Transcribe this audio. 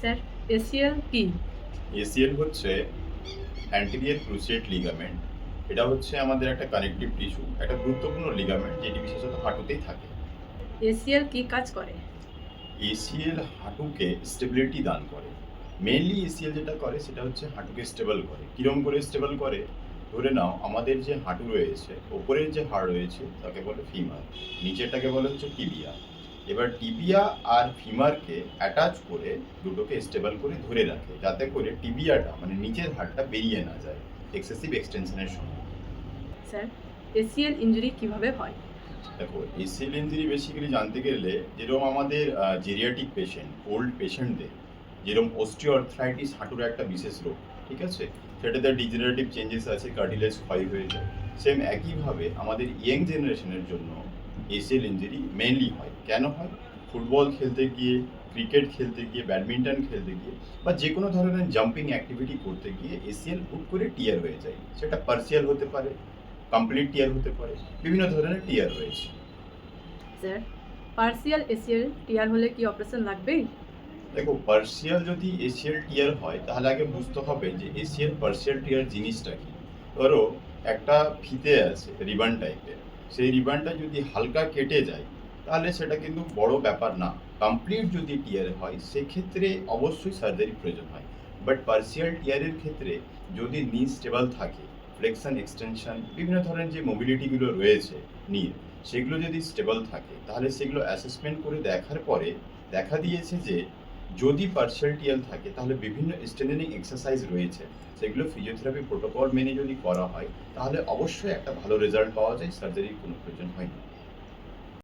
Sir, ACL কি? ACL হচ্ছে anterior cruciate ligament. এটা হচ্ছে আমাদের একটা কানেকটিভ টিস্যু, একটা গুরুত্বপূর্ণ লিগামেন্ট যেটি বিশেষত হাঁটুতেই থাকে। এসিএল কি কাজ করে? এসিএল হাঁটুকে স্টেবিলিটি দান করে। মেইনলি এসিএল যেটা করে সেটা হচ্ছে হাঁটুকে স্টেবল করে। কিরকম করে স্টেবল করে? ধরে নাও আমাদের যে হাঁটু রয়েছে, ওপরের যে হাড় রয়েছে তাকে বলে ফিমার, নিচেরটাকে বলে হচ্ছে টিবিয়া। এবার টিবিয়া আর ফিমারকে অ্যাটাচ করে দুটোকে স্টেবল করে ধরে রাখে, যাতে করে টিবিয়াটা মানে নিচের হাড়টা বেরিয়ে না যায় এক্সেসিভ এক্সটেনশনের সময়। স্যার, এসিএল ইনজুরি কিভাবে হয়? দেখো, এসিএল ইনজুরি বেসিক্যালি জানতে গেলে যেরকম আমাদের জেরিয়াটিক পেশেন্ট, ওল্ড পেশেন্টদের যেরকম অস্টিওআর্থ্রাইটিস হাঁটুর একটা বিশেষ রোগ, ঠিক আছে, সেটাতে ডিজেনারেটিভ চেঞ্জেস আছে, কার্টিলেজ ক্ষয় হয়ে যায়। সেম একইভাবে আমাদের ইয়ং জেনারেশনের জন্য এসিএল ইনজুরি মেনলি হয়। কেন হয়? ফুটবল খেলতে গিয়ে, ক্রিকেট খেলতে গিয়ে, ব্যাডমিন্টন খেলতে গিয়ে বা যে কোনো ধরনের জাম্পিং অ্যাক্টিভিটি করতে গিয়ে এসিএল হুট করে টিয়ার হয়ে যায়। সেটা পার্সিয়াল হতে পারে, কমপ্লিট টিয়ার হতে পারে, বিভিন্ন ধরনের টিয়ার রয়েছে। স্যার, পার্সিয়াল এসিএল টিয়ার হলে কি অপারেশন লাগবে? দেখো, পার্সিয়াল যদি এসিএল টিয়ার হয় তাহলে আগে বুঝতে হবে যে এসিএল পার্সিয়াল টিয়ার জিনিসটা কি। ধরো একটা ফিতে আছে রিবান টাইপের, সেই রিবানটা যদি হালকা কেটে যায় তাহলে সেটা কিন্তু বড় ব্যাপার না। কমপ্লিট যদি টিয়ার হয় সেক্ষেত্রে অবশ্যই সার্জারি প্রয়োজন হয়। বাট পার্সিয়াল টিয়ারের ক্ষেত্রে যদি নি স্টেবল থাকে, ফ্লেকশন এক্সটেনশন বিভিন্ন ধরনের যে মোবিলিটিগুলো রয়েছে নির, সেগুলো যদি স্টেবল থাকে তাহলে সেগুলো অ্যাসেসমেন্ট করে দেখার পরে দেখা দিয়েছে যে যদি পার্সিয়াল টিএল থাকে তাহলে বিভিন্ন স্ট্রেংথেনিং এক্সারসাইজ রয়েছে, সেগুলো ফিজিওথেরাপি প্রোটোকল মেনে যদি করা হয় তাহলে অবশ্যই একটা ভালো রেজাল্ট পাওয়া যায়, সার্জারির কোনো প্রয়োজন হয় না।